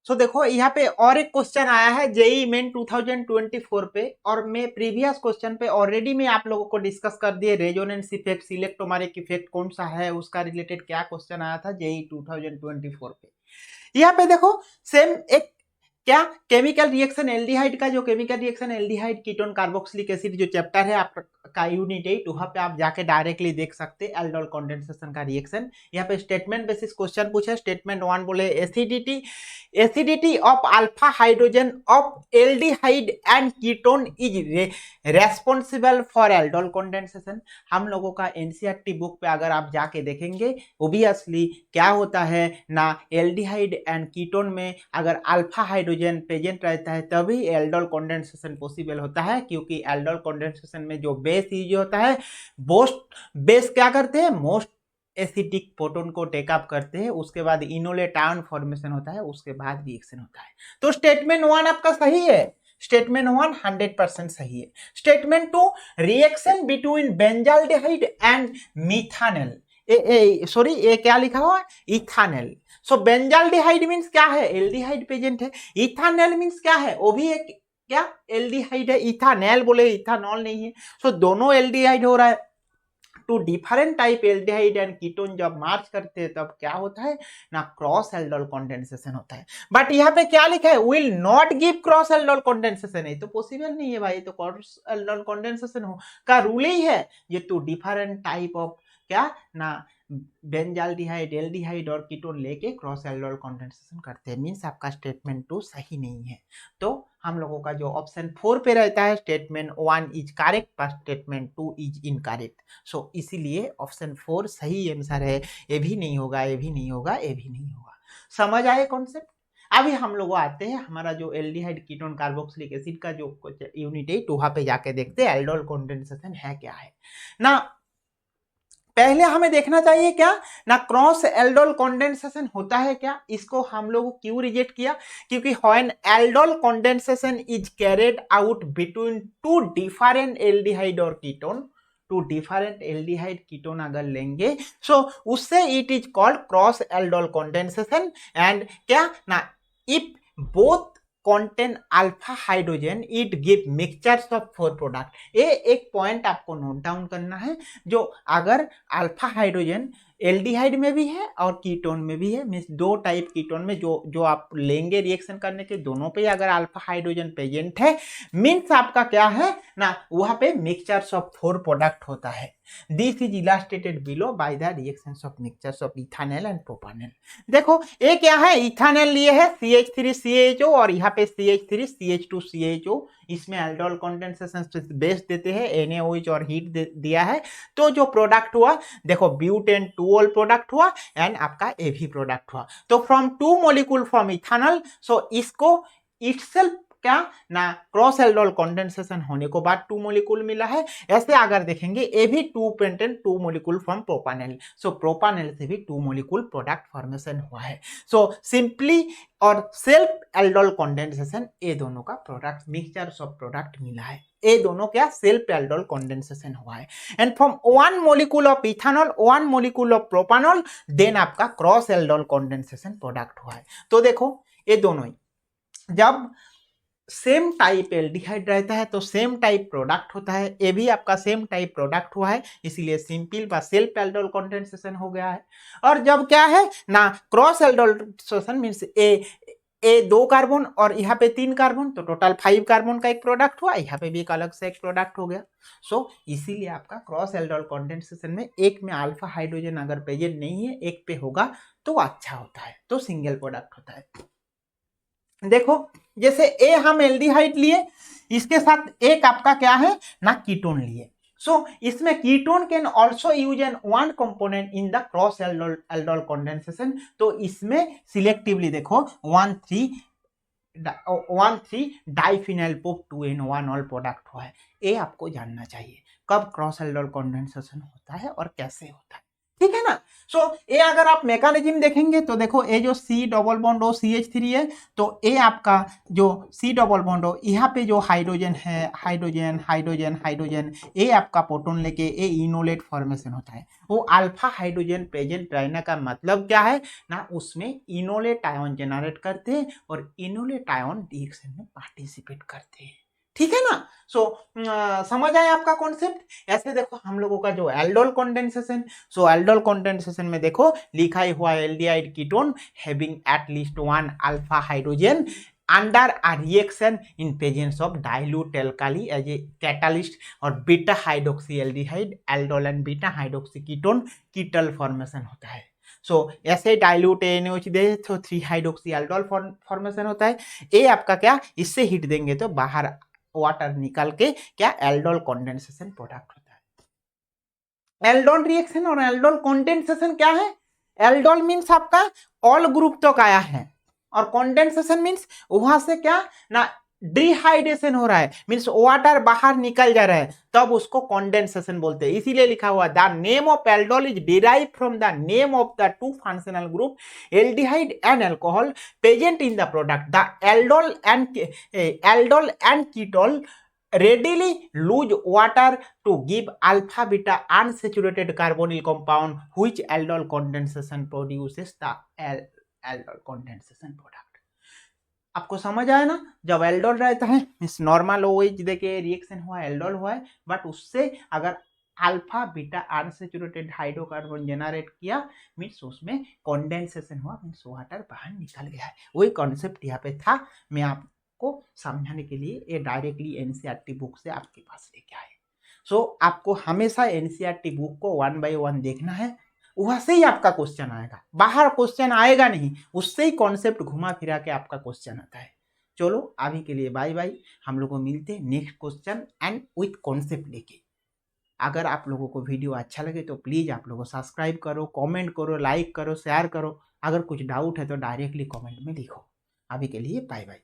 सो देखो यहाँ पे और एक क्वेश्चन आया है जेई मेन 2024 पे, और मैं प्रीवियस क्वेश्चन पे ऑलरेडी मैं आप लोगों को डिस्कस कर दिए रेजोनेंस इफेक्ट, इलेक्ट्रोमैग्नेटिक इफेक्ट कौन सा है, उसका रिलेटेड क्या क्वेश्चन आया था जेई 2024 पे। यहाँ पे देखो सेम एक क्या केमिकल रिएक्शन एल्डिहाइड का, जो chemical reaction aldehyde ketone carboxylic acid जो चैप्टर है आपका यूनिट 8, वहां पे आप जाके डायरेक्टली देख सकते हैं एल्डोल कंडेंसेशन का रिएक्शन। यहाँ पे स्टेटमेंट बेसिस क्वेश्चन पूछे। स्टेटमेंट 1 बोले acidity of alpha hydrogen of aldehyde and ketone is responsible for aldol condensation. हम लोगों का एनसीईआरटी बुक पे अगर आप जाके देखेंगे ओबियसली क्या होता है ना, एल्डिहाइड एंड कीटोन में अगर अल्फा हाइड्रोजन प्रेजेंट रहता है तभी एल्डोल कंडेंसेशन पॉसिबल होता है, क्योंकि एल्डोल कंडेंसेशन में जो बेस यूज होता है, बेस क्या करते हैं, मोस्ट एसिडिक प्रोटॉन को टेकअप करते हैं, उसके बाद इनोलेट आयन फॉर्मेशन होता है, उसके बाद रिएक्शन होता है। तो स्टेटमेंट 1 आपका सही है, स्टेटमेंट 1 100% सही है। Statement 2 reaction between benzaldehyde and methanol, sorry ये क्या लिखा हुआ है, इथानल। सो बेंजाल्डिहाइड मींस क्या है, एल्डिहाइड प्रेजेंट है। इथानल मींस क्या है, वो भी एक क्या एल्डिहाइड है। इथानल बोले, इथानॉल नहीं है। सो दोनों एल्डिहाइड हो रहा है। Two different type aldehyde and ketone जब मार्च करते हैं तब क्या होता है ना, क्रॉस एल्डोल कंडेंसेशन होता है। बट यहाँ पे क्या लिखा है, will not give cross aldol condensation, है तो पॉसिबल नहीं है भाई, तो क्रॉस एल्डोल कंडेंसेशन हो का रूल ही है ये, टू डिफरेंट टाइप ऑफ क्या ना बेंजाल्डिहाइड, एल्डिहाइड और कीटोन लेके क्रॉस एल्डोल कंडेंसेशन करते हैं। मींस आपका स्टेटमेंट 2 सही नहीं है। तो हम लोगों का जो ऑप्शन 4 पे रहता है, स्टेटमेंट 1 इज करेक्ट पर स्टेटमेंट 2 इज इनकरेक्ट। सो इसीलिए ऑप्शन 4 सही आंसर है। ये भी नहीं होगा, ये भी नहीं होगा, ये भी नहीं होगा। समझ आए कॉन्सेप्ट? अभी हम लोग आते हैं हमारा जो एल्डिहाइड कीटोन कार्बोक्सिलिक एसिड का जो यूनिट है, वहां पे जाके देखते हैं एल्डोल कंडेंसेशन है क्या है ना। पहले हमें देखना चाहिए क्या ना, क्रॉस एल्डोल कंडेंसेशन होता है क्या, इसको हम लोग क्यों रिजेक्ट किया, क्योंकि when aldol condensation is carried out between two different aldehyde और ketone, two different aldehyde ketone अगर लेंगे, सो उससे it is called cross aldol condensation. And क्या ना, if both contain alpha hydrogen it give mixtures of 4 product. ये एक point आपको note down करना है, जो अगर अल्फा हाइड्रोजन एल्डिहाइड में भी है और कीटोन में भी है, मीन्स दो टाइप कीटोन में जो आप लेंगे रिएक्शन करने के, दोनों पे अगर अल्फा हाइड्रोजन प्रेजेंट है, मीन्स आपका क्या है ना, वहां पे मिक्सचर्स ऑफ 4 प्रोडक्ट होता है। This is illustrated below by the reactions of mixtures of ethanol and प्रोपानल। देखो ये क्या है, इथानल लिए है CH3CHO और यहाँ पे CH3CH2CHO, इसमें एल्डोल कंडेंसेशन बेस देते हैं, NaOH और हीट दिया है। तो जो प्रोडक्ट हुआ देखो, ब्यूटेन 2 प्रोडक्ट हुआ एंड आपका एवी प्रोडक्ट हुआ। तो फ्रॉम 2 मॉलिक्यूल फ्रॉम इथानल, सो इसको इटसेल्फ क्या ना, क्रॉस एल्डोल कंडेंसेशन होने को बाद 2 मॉलिक्यूल मिला है। ऐसे अगर देखेंगे ये भी 2 पेंटेन 2 मॉलिक्यूल फ्रॉम प्रोपानल, सो प्रोपानल से भी 2 मॉलिक्यूल प्रोडक्ट फॉर्मेशन हुआ है। सो सिंपली और सेल्फ एल्डोल कंडेंसेशन, ये दोनों का प्रोडक्ट मिक्सचर्स ऑफ प्रोडक्ट मिला है, ये दोनों क्या सेल्फ एल्डोल कंडेंसेशन हुआ है। And from 1 molecule of ethanol 1 molecule of propanol, then आपका क्रॉस एल्डोल कंडेंसेशन प्रोडक्ट हुआ है। तो देखो ये दोनों ही जब सेम टाइप एल्डिहाइड रहता है तो सेम टाइप प्रोडक्ट होता है, ये भी आपका सेम टाइप प्रोडक्ट हुआ है, इसीलिए सिंपल व सेल्फ एल्डोल कंडेंसेशन हो गया है। और जब क्या है ना, क्रॉस एल्डोल मींस ए 2 कार्बन और यहाँ पे 3 कार्बन, तो टोटल 5 कार्बन का एक प्रोडक्ट हुआ, यहाँ पे भी एक अलग से एक प्रोडक्ट हो गया। सो इसीलिए आपका क्रॉस एल्डोल कंडेंसेशन में एक में अल्फा हाइड्रोजन अगर प्रेजेंट नहीं है, एक पे होगा तो अच्छा होता है, तो सिंगल प्रोडक्ट होता है। देखो जैसे ए हम एल्डिहाइड लिए, इसके साथ एक आपका क्या है ना, कीटोन लिए। सो इसमें ketone can also use N 1 component in the cross aldol condensation. तो इसमें सिलेक्टिवली देखो 1,3 diphenyl pope 2N1 all product हुआ है। ये आपको जानना चाहिए कब क्रॉस एल्डोल कंडेंसेशन होता है और कैसे होता है, ठीक है ना। सो ये अगर आप मैकेनिज्म देखेंगे तो देखो ये जो C double bond O CH3 है, तो ये आपका जो C डबल बॉन्ड O, यहाँ पे जो हाइड्रोजन है, हाइड्रोजन हाइड्रोजन हाइड्रोजन, ये आपका प्रोटॉन लेके ये इनोलेट फॉर्मेशन होता है। वो अल्फा हाइड्रोजन प्रेजेंट रहने का मतलब क्या है ना, उसमें इनोलेट आयन जनरेट करते हैं और इनोलेट आयन रिएक्शन में पार्टिसिपेट करते हैं। ठीक है ना। सो समझ आए आपका कॉन्सेप्ट। ऐसे देखो हम लोगों का जो aldol condensation, so aldol condensation में देखो लिखा ही हुआ aldehyde ketone having at least one alpha hydrogen under a reaction in presence of dilute alkali as a catalyst और beta hydroxy aldehyde aldol and beta hydroxy ketone ketol formation होता है। सो ऐसे dilute NaOH दे तो 3 hydroxy aldol formation होता है। ये आपका क्या, इससे हीट देंगे तो बाहर वाटर निकल के क्या एल्डोल कंडेंसेशन प्रोडक्ट होता है। एल्डोल रिएक्शन और एल्डोल कंडेंसेशन क्या है? एल्डोल मीन्स आपका ऑल ग्रुप तक आया है और कंडेंसेशन मीन्स वहां से क्या ना डिहाइड्रेशन हो रहा है, मीन्स वाटर बाहर निकल जा रहा है, तब उसको कंडेंसेशन बोलते हैं। इसीलिए लिखा हुआ the name of aldol is derive from the name of the two functional group aldehyde and alcohol present in the product. The aldol and ketol readily lose water to give alpha beta unsaturated carbonyl compound which aldol condensation produces the aldol condensation product। आपको समझ आया ना। जब aldol रहता है means normal OH देके reaction हुआ aldol हुआ है, बट उससे अगर alpha beta unsaturated hydrocarbon generate किया मीन्स उसमें कंडेंसेशन हुआ, मीन्स वाटर बाहर निकल गया है। वही कॉन्सेप्ट यहाँ पे था, मैं आपको समझाने के लिए ये डायरेक्टली NCERT बुक से आपके पास लेके आए। सो आपको हमेशा NCERT बुक को 1 by 1 देखना है, वहां से ही आपका क्वेश्चन आएगा, बाहर क्वेश्चन आएगा नहीं, उससे ही कॉन्सेप्ट घुमा फिरा के आपका क्वेश्चन आता है। चलो अभी के लिए बाय बाय, हम लोग को मिलते हैं next question and with concept लेके। अगर आप लोगों को वीडियो अच्छा लगे तो प्लीज आप लोगों सब्सक्राइब करो, कमेंट करो, लाइक करो, शेयर करो। अगर कुछ डाउट है तो डायरेक्टली कमेंट में लिखो। अभी के लिए बाय बाय।